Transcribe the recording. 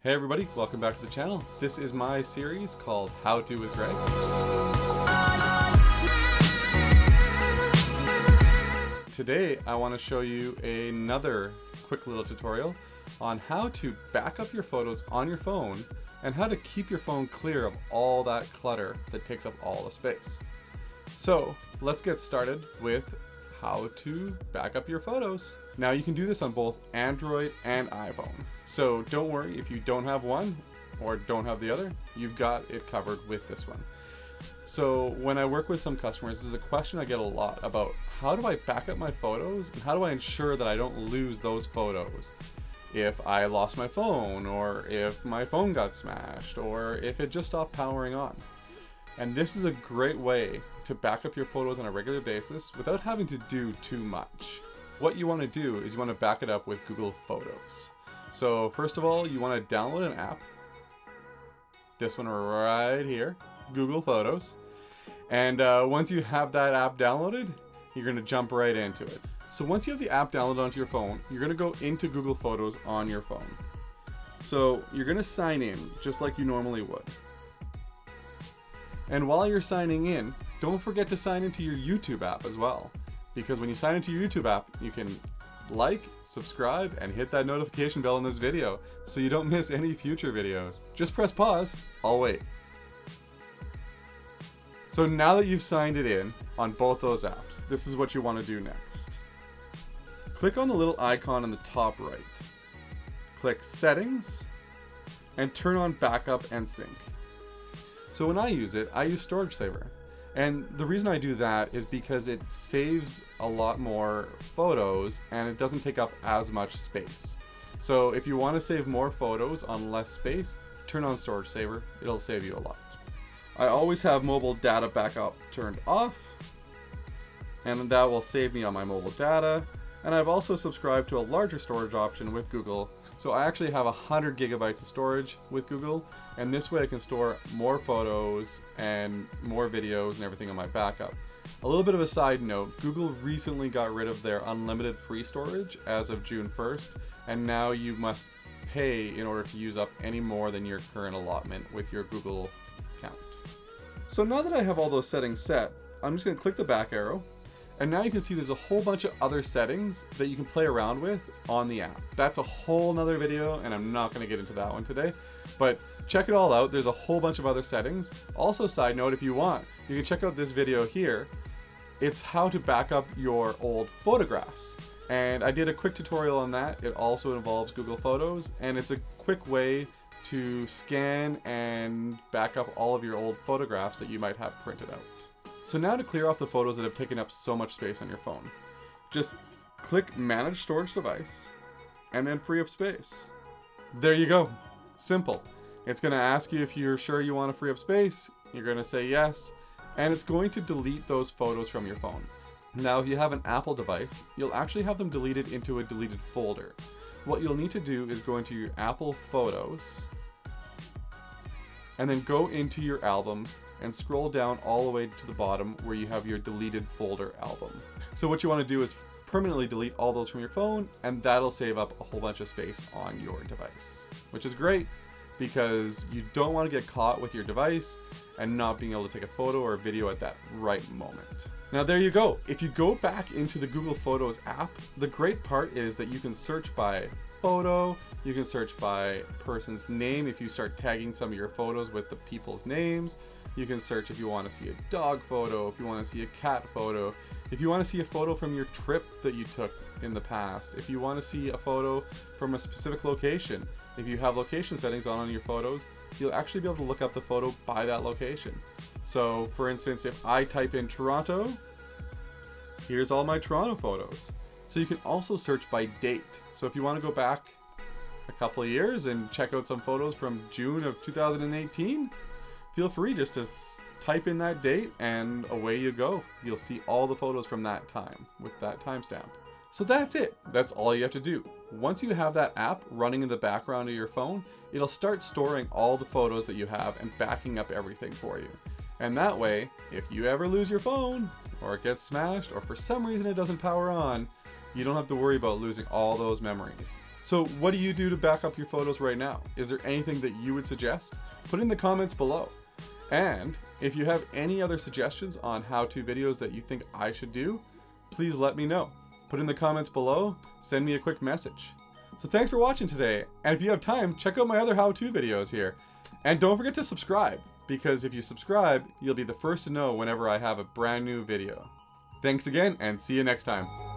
Hey everybody, welcome back to the channel. This is my series called How To with Greg. Today I want to show you another quick little tutorial on how to back up your photos on your phone and how to keep your phone clear of all that clutter that takes up all the space. So let's get started with how to back up your photos. Now you can do this on both Android and iPhone. So don't worry if you don't have one or don't have the other, you've got it covered with this one. So when I work with some customers, this is a question I get a lot about how do I back up my photos and how do I ensure that I don't lose those photos if I lost my phone or if my phone got smashed or if it just stopped powering on. And this is a great way to back up your photos on a regular basis without having to do too much. What you want to do is you want to back it up with Google Photos. So first of all, you want to download an app. This one right here, Google Photos. And once you have that app downloaded, you're going to jump right into it. So once you have the app downloaded onto your phone, you're going to go into Google Photos on your phone. So you're going to sign in just like you normally would. And while you're signing in, don't forget to sign into your YouTube app as well. Because when you sign into your YouTube app, you can like, subscribe, and hit that notification bell in this video so you don't miss any future videos. Just press pause, I'll wait. So now that you've signed it in on both those apps, this is what you want to do next. Click on the little icon in the top right. Click Settings, and turn on Backup and Sync. So when I use it, I use Storage Saver. And the reason I do that is because it saves a lot more photos and it doesn't take up as much space. So if you want to save more photos on less space, turn on Storage Saver. It'll save you a lot. I always have mobile data backup turned off, and that will save me on my mobile data. And I've also subscribed to a larger storage option with Google. So I actually have 100 gigabytes of storage with Google, and this way I can store more photos and more videos and everything on my backup. A little bit of a side note, Google recently got rid of their unlimited free storage as of June 1st, and now you must pay in order to use up any more than your current allotment with your Google account. So now that I have all those settings set, I'm just going to click the back arrow. And now you can see there's a whole bunch of other settings that you can play around with on the app. That's a whole nother video, and I'm not going to get into that one today. But check it all out. There's a whole bunch of other settings. Also, side note, if you want, you can check out this video here. It's how to back up your old photographs. And I did a quick tutorial on that. It also involves Google Photos, and it's a quick way to scan and back up all of your old photographs that you might have printed out. So now to clear off the photos that have taken up so much space on your phone, just click Manage Storage Device and then free up space. There you go. Simple. It's going to ask you if you're sure you want to free up space. You're going to say yes, and it's going to delete those photos from your phone. Now, if you have an Apple device, you'll actually have them deleted into a deleted folder. What you'll need to do is go into your Apple Photos and then go into your albums and scroll down all the way to the bottom where you have your deleted folder album. So what you want to do is permanently delete all those from your phone, and that'll save up a whole bunch of space on your device, which is great because you don't want to get caught with your device and not being able to take a photo or a video at that right moment. Now there you go. If you go back into the Google Photos app, the great part is that you can search by photo, you can search by person's name if you start tagging some of your photos with the people's names. You can search if you want to see a dog photo, if you want to see a cat photo, if you want to see a photo from your trip that you took in the past, if you want to see a photo from a specific location. If you have location settings on your photos, you'll actually be able to look up the photo by that location. So for instance, if I type in Toronto, here's all my Toronto photos. So you can also search by date. So if you want to go back a couple of years and check out some photos from June of 2018, feel free just to type in that date and away you go. You'll see all the photos from that time with that timestamp. So that's it. That's all you have to do. Once you have that app running in the background of your phone, it'll start storing all the photos that you have and backing up everything for you. And that way, if you ever lose your phone, or it gets smashed, or for some reason it doesn't power on, you don't have to worry about losing all those memories. So what do you do to back up your photos right now? Is there anything that you would suggest? Put in the comments below. And if you have any other suggestions on how-to videos that you think I should do, please let me know. Put in the comments below, send me a quick message. So thanks for watching today, and if you have time, check out my other how-to videos here. And don't forget to subscribe, because if you subscribe, you'll be the first to know whenever I have a brand new video. Thanks again, and see you next time.